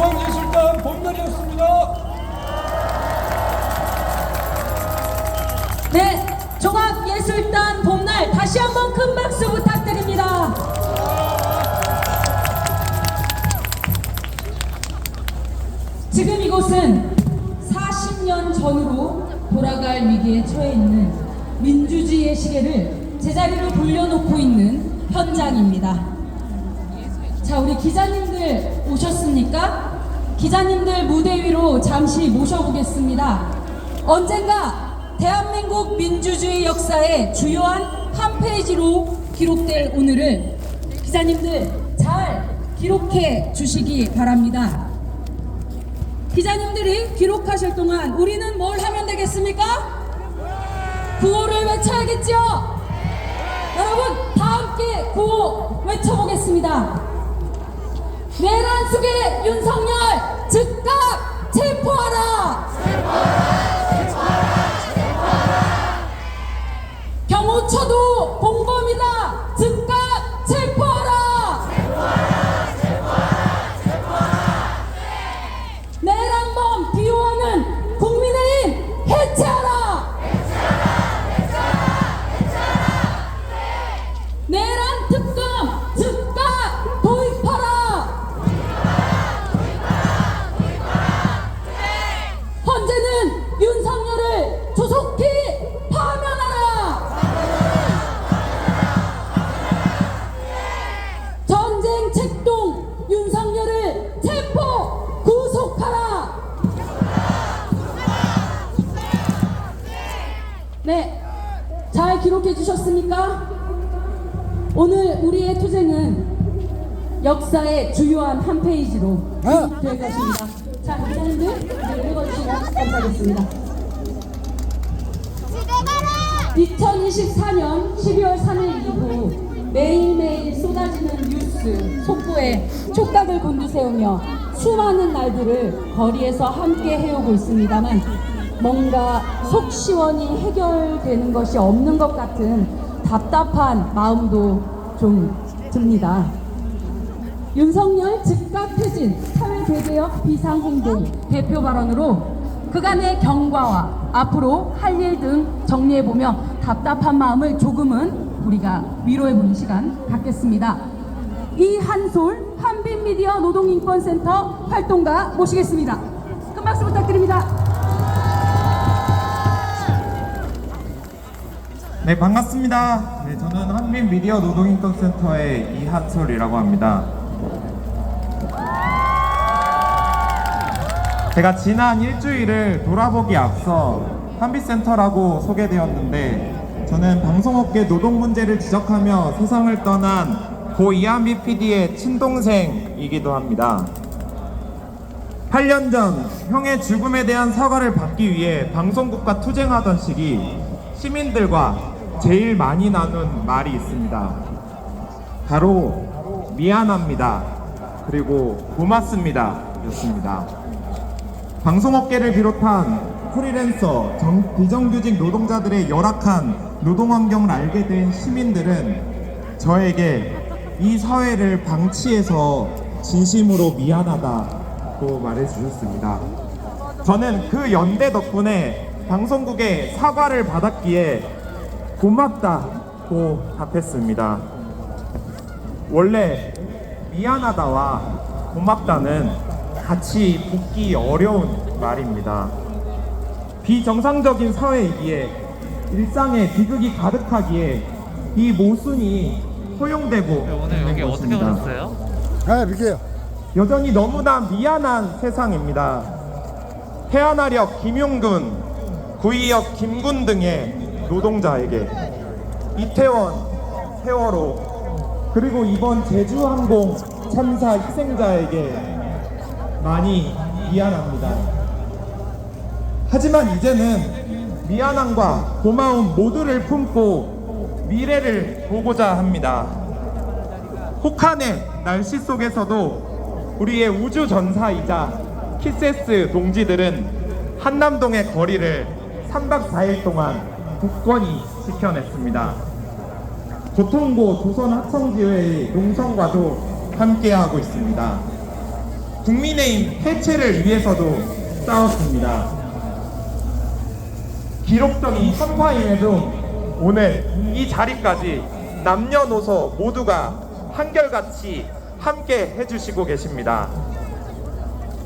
종합예술단 봄날이었습니다. 네, 종합예술단 봄날 다시 한번 큰 박수 부탁드립니다. 지금 이곳은 40년 전으로 돌아갈 위기에 처해 있는 민주주의의 시계를 제자리로 돌려놓고 있는 현장입니다. 자, 우리 기자님들 오셨습니까? 기자님들 무대 위로 잠시 모셔보겠습니다. 언젠가 대한민국 민주주의 역사의 주요한 한 페이지로 기록될 오늘을 기자님들 잘 기록해 주시기 바랍니다. 기자님들이 기록하실 동안 우리는 뭘 하면 되겠습니까? 구호를 외쳐야겠죠? 여러분 다 함께 구호 외쳐보겠습니다. 내란 속의 윤석열 즉각 체포하라! 경호처도 공범이다! 즉각 체포하라! 내란범 비호하는 국민의힘 해체하라! 내란 특검 즉각 도입하라! 헌재는 윤석열을 조속히 파면하라! 전쟁 책동 윤석열을 체포 구속하라! 네, 잘 기록해 주셨습니까? 오늘 우리의 투쟁은 역사의 주요한 한 페이지로 될 것입니다. 자, 기자님들 이제 읽어주시면 감사하겠습니다. 2024년 12월 3일 이후 매일매일 쏟아지는 뉴스, 속보에 촉각을 곤두세우며 수많은 날들을 거리에서 함께 해오고 있습니다만 뭔가 속 시원히 해결되는 것이 없는 것 같은 답답한 마음도 좀 듭니다. 윤석열 즉각 퇴진, 사회 대개혁 비상행동 대표 발언으로 그간의 경과와 앞으로 할 일 등 정리해보며 답답한 마음을 조금은 우리가 위로해보는 시간 갖겠습니다. 이한솔 한빛미디어 노동인권센터 활동가 모시겠습니다. 큰 박수 부탁드립니다. 네, 반갑습니다. 네, 저는 한빛미디어 노동인권센터의 이한솔이라고 합니다. 제가 지난 일주일을 돌아보기 앞서 한빛센터라고 소개되었는데 저는 방송업계 노동 문제를 지적하며 세상을 떠난 고 이한빛 PD의 친동생이기도 합니다. 8년 전 형의 죽음에 대한 사과를 받기 위해 방송국과 투쟁하던 시기 시민들과 제일 많이 나눈 말이 있습니다. 바로 미안합니다. 그리고 고맙습니다 였습니다. 방송업계를 비롯한 프리랜서, 비정규직 노동자들의 열악한 노동환경을 알게 된 시민들은 저에게 이 사회를 방치해서 진심으로 미안하다고 말해주셨습니다. 저는 그 연대 덕분에 방송국에 사과를 받았기에 고맙다고 답했습니다. 원래 미안하다와 고맙다는 같이 붙기 어려운 말입니다. 비정상적인 사회이기에 일상에 비극이 가득하기에 이 모순이 허용되고 오늘 여기 어떻게 오셨어요? 아, 이렇게요. 여전히 너무나 미안한 세상입니다. 해안화력 김용균, 구의역 김군 등의 노동자에게, 이태원, 세월호, 그리고 이번 제주항공 참사 희생자에게 많이 미안합니다. 하지만 이제는 미안함과 고마움 모두를 품고 미래를 보고자 합니다. 혹한의 날씨 속에서도 우리의 우주 전사이자 키세스 동지들은 한남동의 거리를 3박 4일 동안 굳건히 지켜냈습니다. 고통고 조선하청지회의 농성과도 함께하고 있습니다. 국민의힘 해체를 위해서도 싸웠습니다. 기록적인 참사임에도 오늘 이 자리까지 남녀노소 모두가 한결같이 함께 해주시고 계십니다.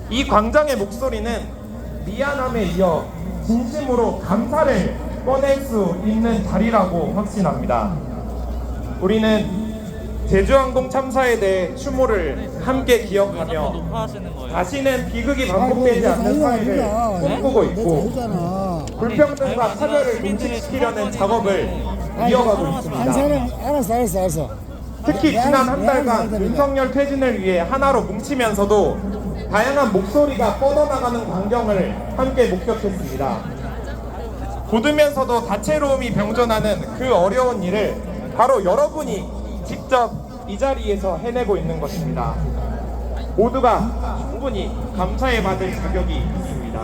이 광장의 목소리는 미안함에 이어 진심으로 감사를 꺼낼 수 있는 자리라고 확신합니다. 우리는 제주항공 참사에 대해 추모를 함께 기억하며 다시는 비극이 반복되지 않는 사회를 꿈꾸고 있고 불평등과 차별을 인식시키려는 작업을 이어가고 있습니다. 알았어. 특히 지난 한 달간 윤석열 퇴진을 위해 하나로 뭉치면서도 다양한 목소리가 뻗어나가는 광경을 함께 목격했습니다. 고두면서도 다채로움이 병존하는 그 어려운 일을 바로 여러분이 직접 이 자리에서 해내고 있는 것입니다. 모두가 충분히 감사해 받을 자격이 있습니다.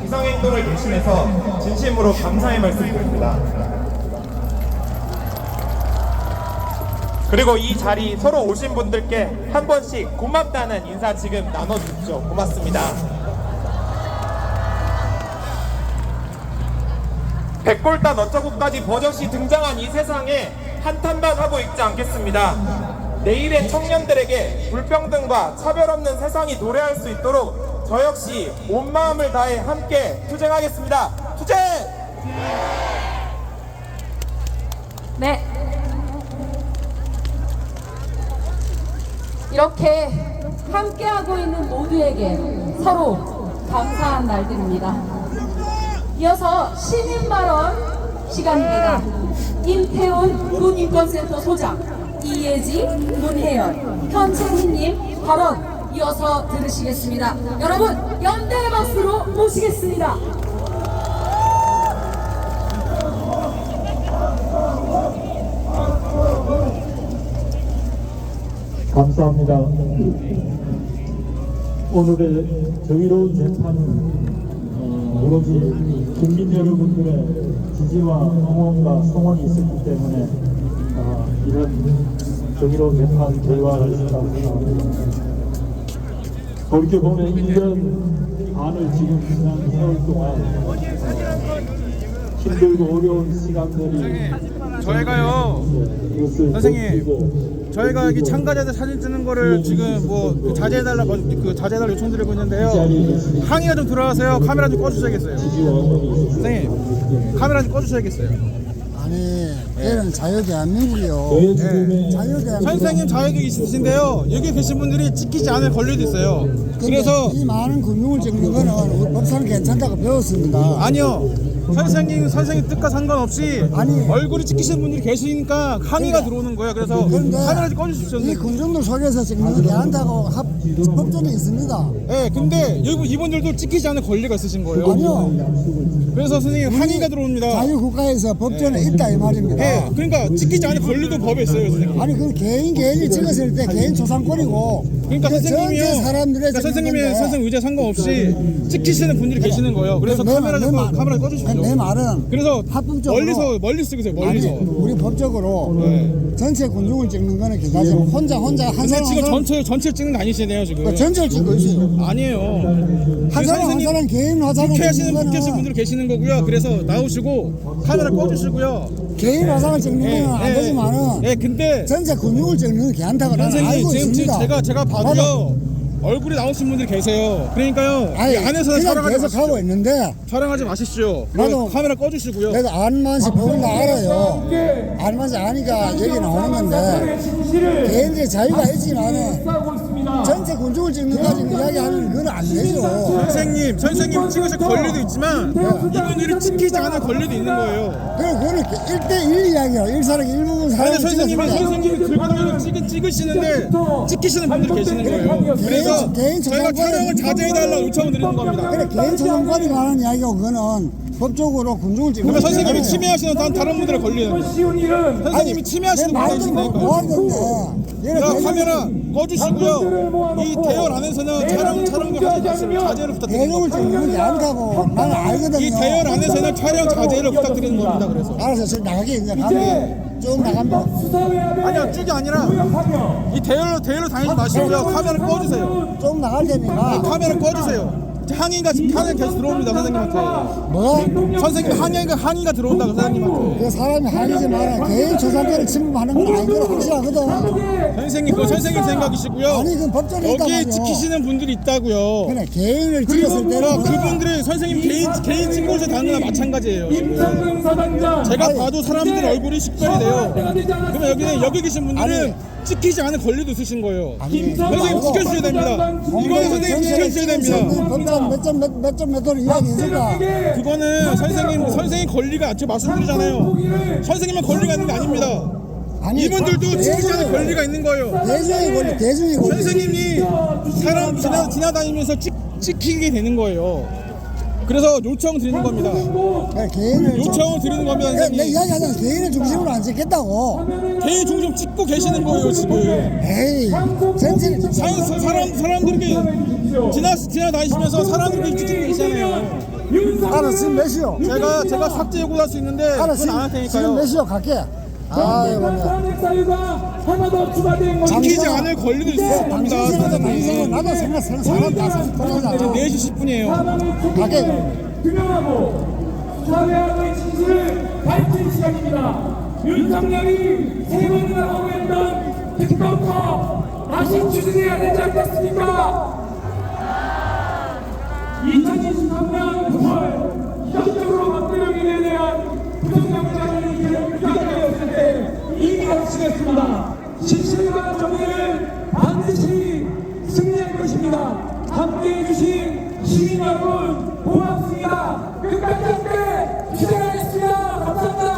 기성행동을 대신해서 진심으로 감사의 말씀드립니다. 그리고 이 자리 서로 오신 분들께 한 번씩 고맙다는 인사 지금 나눠주십시오. 고맙습니다. 백골단 어쩌고까지 버젓이 등장한 이 세상에 한탄만 하고 있지 않겠습니다. 내일의 청년들에게 불평등과 차별 없는 세상이 도래할 수 있도록 저 역시 온 마음을 다해 함께 투쟁하겠습니다. 투쟁! 네. 이렇게 함께하고 있는 모두에게 서로 감사한 날들입니다. 이어서 시민 발언 시간입니다. 임태훈 군인권센터 소장, 이예지, 문혜연, 현채희님 발언 이어서 들으시겠습니다. 여러분 연대 박수로 모시겠습니다. 감사합니다. 오늘의 정의로운 재판은 오로지 국민 여러분들의 지지와 응원과 성원이 있었기 때문에 이런 정의로운 재판 결과를 있었다고 생각합니다. 돌이켜보면 1년 반을 지금 지난 세월 동안 힘들고 어려운 시간들이 저희가요, 선생님, 저희가 여기 참가자들 사진 찍는 거를 지금 뭐 자제해달라고 자제해달라고 요청드리고 있는데요. 항의가 좀 들어와서요. 카메라 좀 꺼주셔야겠어요. 선생님, 카메라 좀 꺼주셔야겠어요. 아니, 얘는 자유대한민국이요. 자유대한민국. 선생님 자격이 있으신데요. 여기 계신 분들이 찍히지 않을 권리도 있어요. 그래서 이 많은 금융을 찍는 거는 우리 법사는 괜찮다고 배웠습니다. 아니요. 선생님 뜻과 상관없이 아니, 얼굴이 찍히시는 분들이 계시니까 항의가 들어오는 거예요. 그래서 카메라 좀 꺼주십시오. 이 군중들 속에서 찍는 게 괜찮다고 법전에 있습니다. 네, 근데 이분들도 찍히지 않을 권리가 있으신 거예요. 아니요. 그래서 선생님 항의가 들어옵니다. 자유국가에서 법전에 있다 이 말입니다. 네, 그러니까 찍히지 않을 권리도 법에 있어요, 선생님. 아니, 그 개인이 찍었을 때 개인 초상권이고. 그러니까 선생님이요. 전체 사람들의 선생님의 선생 의제 상관없이 찍히시는 분들이 계시는 거예요. 그래서 카메라 꺼주십시오. 내 말은 그래서 합법적으로 멀리 쓰세요. 멀리서. 아니, 우리 법적으로 전체 군중을 찍는 거는 괜찮지만 혼자 한 근데 사람 지금 전체 찍는 거 아니시네요, 지금. 전체를 찍고 있어요. 아니에요. 한 사람 개인 화장을 국회하시는 찍는 거는 분들 계시는 거고요. 그래서 나오시고 카메라 꺼주시고요. 개인 화장을 찍는 건 안 되지만은 네, 근데 전체 군중을 찍는 건 괜찮다고 나는 선생님 알고 지금 있습니다. 제가 봐도요. 얼굴이 나오신 분들 계세요. 그러니까요. 아니, 안에서 그냥 촬영하지 계속 마십시오. 하고 있는데 촬영하지 마십시오. 나도 카메라 꺼주시고요. 내가 안만시 법을 다 알아요. 안만시 아니까 얘기 나오는 건데 개인들의 자유가 있지만은 전체 군중을 찍는 가지고 이야기하는 그건 안 되죠. 선생님 찍으실 권리도 있지만 이분들이 찍히지 않을 권리도 있는 거예요. 그거는 1대1 이야기야. 일사람 일부분 근데 사람을 선생님이 긁어다가 찍으시는데 찍히시는 분들이 계시는 거예요. 그래서 개인 저희가 초상권은- 촬영을 자제해달라고 요청을 드리는 겁니다. 그래, 개인 초상권이 관한 이야기고 그거는 법적으로 군중을 찍는 그러면 선생님이 거잖아요. 침해하시는 다른 분들의 권리는 선생님이 침해하시는 내 말도 분들이 뭐 있으니까 하는데 카메라 꺼주시고요. 이 대열 안에서는 촬영을 하지 마시고 자제를 부탁드립니다. 대중을 찍는 게 아니라고 나는 알거든요. 이 대열 안에서는 촬영 자제를 부탁드리는 겁니다. 그래서 알았어, 지금 나가게 이제 가면 쭉 나갑니다. 아니요, 쭉이 아니라 이 대열로 다니지 마시고요. 카메라 꺼주세요. 쭉 나갈 테니까. 카메라 꺼주세요. 항의가 계속 들어옵니다, 선생님한테. 뭐? 선생님 항의가 들어온다고 선생님한테. 그 사람이 하이지만 개인 저작권을 침범하는 건 아닌 걸 확실하거든. 선생님 그거 선생님 생각이시고요. 아니 그 법정에 있단 여기에 말이야. 지키시는 분들이 있다고요. 그래 개인을 찍었을 때는 그분들이 선생님 개인 친구에서 다는 거나 마찬가지예요. 지금. 제가 아니, 봐도 사람들 얼굴이 식별이 돼요. 그러면 여기 계신 분들은 찍히지 않을 권리도 있으신 거예요. 선생님 지켜주셔야 됩니다. 이거는 선생님 지켜주셔야 됩니다. 법정 몇 돈 이야기 있을까? 그거는 선생님 권리가 제가 말씀드리잖아요. 선생님만 권리가 있는 게 아닙니다. 아니, 이분들도 지키지 않을 권리가 있는 거예요. 대중이 권리. 선생님이 사람 지나다니면서 찍히게 되는 거예요. 그래서 요청 드리는 겁니다. 그래, 개인을 요청을 드리는 겁니다, 내 선생님. 이야기하자면 개인을 중심으로 안 찍겠다고. 개인 중심 찍고 계시는 거예요, 지금. 에이, 전체를 사람들이 지나다니시면서 사람들이 찍고 계시잖아요. 알아, 지금 몇 시요? 제가 삭제 요구할 수 있는데 알아, 그건 안 할 지금 테니까요. 몇 시요? 갈게. 아, 이거 지키지 않을 권리도 있을 겁니다, 선생님. 나도 사람 다 돌아가잖아. 4시 10분이에요. 갈게. 투명하고 사회학의 진실을 밝힌 시간입니다. 윤석열이 세 번이나 하고했던 특검법 다시 추진해야 되지 않겠습니까? 2023년 9월 기적적으로 박대령에 대한 부정경찰이 유죄되었을 때 이미 확신했습니다. 진실과 정의를 반드시 승리할 것입니다. 함께해 주신 시민 여러분 고맙습니다. 끝까지 함께 기대하겠습니다. 감사합니다.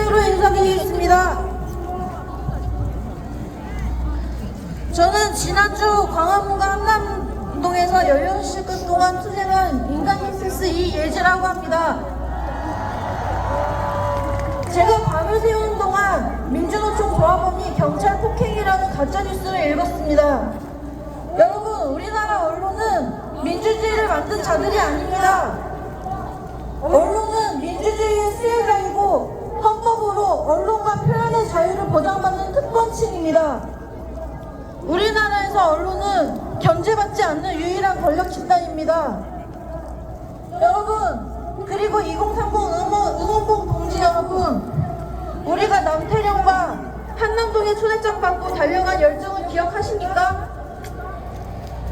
이로 인사드리겠습니다. 저는 지난주 광화문과 한남동에서 16시간 동안 투쟁한 인간익세스 이예지라고 합니다. 제가 밤을 새우는 동안 민주노총 조합원이 경찰 폭행이라는 가짜뉴스를 읽었습니다. 여러분, 우리나라 언론은 민주주의를 만든 자들이 아닙니다. 언론은 민주주의의 수혜자이고 헌법으로 언론과 표현의 자유를 보장받는 특권층입니다. 우리나라에서 언론은 견제받지 않는 유일한 권력 집단입니다. 여러분, 그리고 2030 응원봉 동지 여러분, 우리가 남태령과 한남동의 초대장 받고 달려간 열정을 기억하십니까?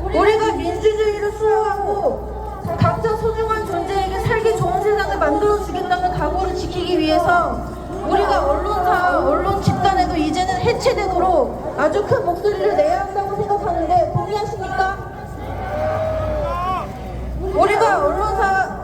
우리가 민주주의를 수호하고 각자 소중한 존재에게 살기 좋은 세상을 만들어주겠다는 각오를 지키기 위해서 우리가 언론사, 언론 집단에도 이제는 해체되도록 아주 큰 목소리를 내야 한다고 생각하는데 동의하십니까? 우리가 언론사,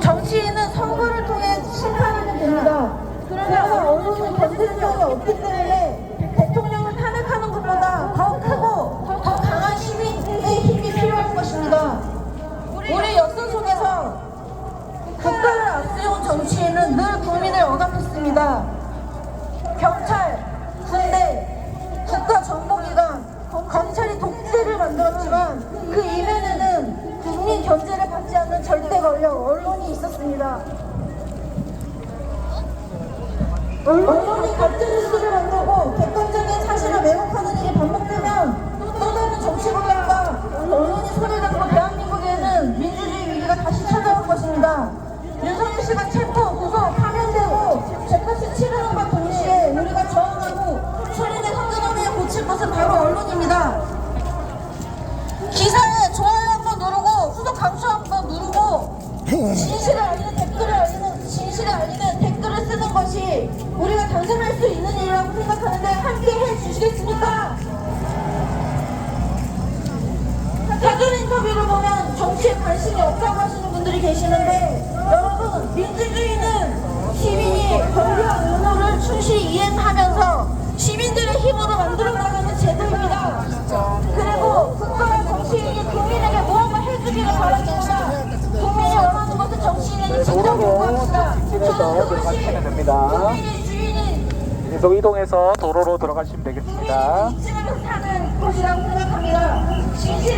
정치인은 선거를 통해 심판하면 됩니다. 그러나 언론은 견제력이 없기 때문에 대통령을 탄핵하는 것보다 더 크고 더 강한 시민의 힘이 필요한 것입니다. 우리 역사 속에서 국가를 앞세운 정치인은 늘 국민을 억압했습니다. 경찰, 군대, 국가정보기관, 검찰이 독재를 만들었지만 그 이면에는 국민 견제를 받지 않는 절대 권력, 언론이 있었습니다. 언론이 가짜뉴스를 만들고 객관적인 사실을 왜곡하는 일이 반복되면 또 다른 정치 권력과 언론이 손을 잡고 대한민국에는 민주주의 위기가 다시 찾아올 것입니다. 윤석열 씨가 체포, 구속, 파면되고 죄값이 치르는 것 동시에 우리가 저항하고 소리내 선전원에 고칠 것은 바로 언론입니다. 기사에 좋아요 한번 누르고 후속 강추 한번 누르고 진실을 알리는 댓글을 쓰는 것이 우리가 당선할 수 있는 일이라고 생각하는데 함께 해주시겠습니까? 사전 인터뷰를 보면 정치에 관심이 없다고 하시는 분들이 계시는데 여러분, 민주주의는 시민이 권리와 의무를 충실히 이행하면서 시민들의 힘으로 만들어 나가는 제도입니다. 그리고 국가와 정치인이 국민에게 무언가 해주기를 바랍니다. 국민이 원하는 것은 정치인에게 직접 요구합니다. 저는 그것이 국민의 주인인 계속 이동해서 도로로 들어가시면 되겠습니다. 직진하면서 사는 곳이라고 생각합니다.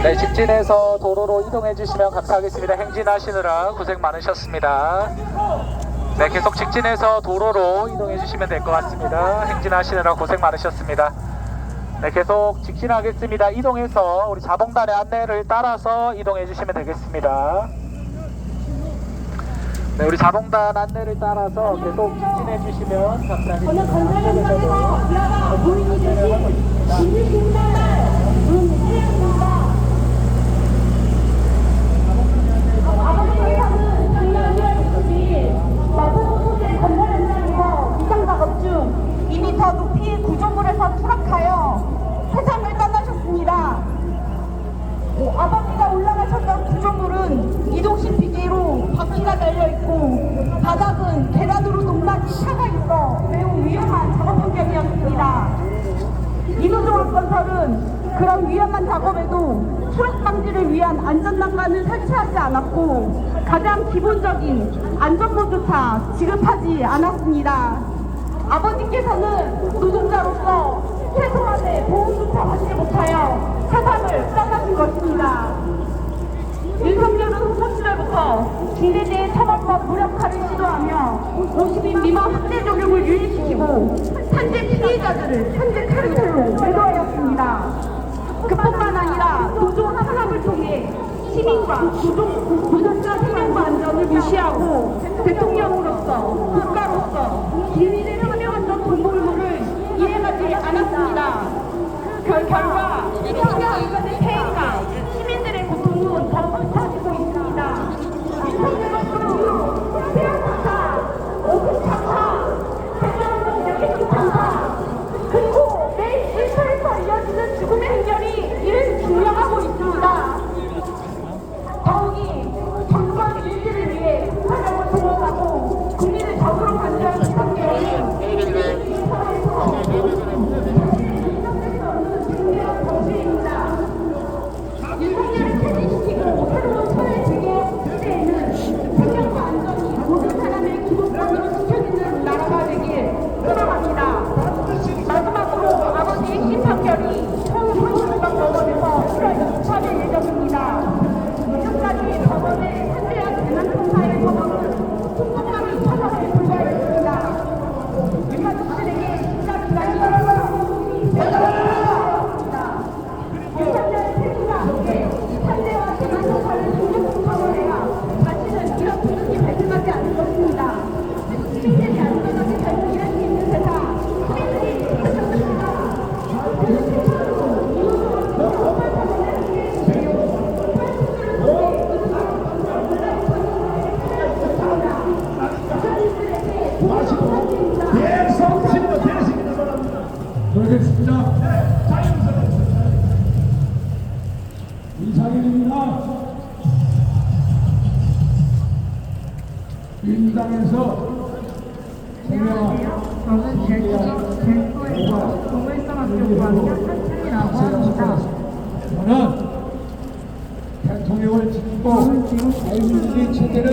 네, 직진해서 도로로 이동해 주시면 감사하겠습니다. 행진하시느라 고생 많으셨습니다. 네, 계속 직진해서 도로로 이동해 주시면 될 것 같습니다. 행진하시느라 고생 많으셨습니다. 네, 계속 직진하겠습니다. 이동해서 우리 자봉단의 안내를 따라서 이동해 주시면 되겠습니다. 네, 우리 자봉단 안내를 따라서 계속 직진해 주시면 감사하겠습니다. 고인이 되신 김진달 문혜영입니다. 아버지께서는 작년 2월 22일 마포구 소재 건설 현장에서 이상 작업 중 2m 높이 구조물에서 추락하여 세상을 떠나셨습니다. 아버지가 올라가셨던 구조물은 이동식 비계로 바퀴가 달려있고 바닥은 계단으로 높낮이 차가 있어 매우 위험한 작업 환경이었습니다. 이노종합건설은 그런 위험한 작업에도 추락 방지를 위한 안전난간을 설치하지 않았고 가장 기본적인 안전모조차 지급하지 않았습니다. 아버지께서는 노동자로서 최소한의 보험조차 받지 못하여 세상을 떠나신 것입니다. 윤석열은 후보시절부터 중대재해 처벌법 무력화를 시도하며 50인 미만 학대 적용을 유예시키고 산재 피해자들을 산재 카르텔로 매도하였습니다. 그뿐만 아니라 노조 탄압을 통해 시민과 노동자 생명과 안전을 무시하고 대통령으로서 국가로서 비밀에 사명했던 동물물을 이행하지 않았습니다. 결과 피해자들의 폐해가 시민들의 고통은 더 커지고 있습니다. 윤석열은 폐하사차, 오금차차, 대한민국 계속차차 그리고 매일 일터에서 이어지는 죽음의 행렬이 이를 증명하고 있습니다. 더욱이 정부와 민주를 위해 사령을 동원하고 국민을 적으로 간주하는 윤석열은 윤석열을 퇴진시키고 새로운 선을 들게 시대에는 생명과 안전이 모든 사람의 기본권으로 지켜지는 나라가 되길 소망합니다. 마지막으로 아버지의 핵심 판결이 서울중앙지방 법원에서 1월 28일 예정입니다. 지금까지 법원의 산재와 재난청사의 법원은 통곡하는 처사에 불과했습니다. 유가족들에게 진짜 기간이 윤석열의 퇴진과 함께 산재와 재난청사를 중립 처벌해야 다시는 이런 비극이 발생하지 않을 것입니다. 시민들이 안전하게 잘 일할 수 있는 세상, 시민들이 지켜줍니다. 돌겠습니다. 이상일입니다. 민주당에서 저는 제주에서 동물성학교 학년 한창이라고 합니다. 저는 대통령을 짓고 자유민주주의 체제를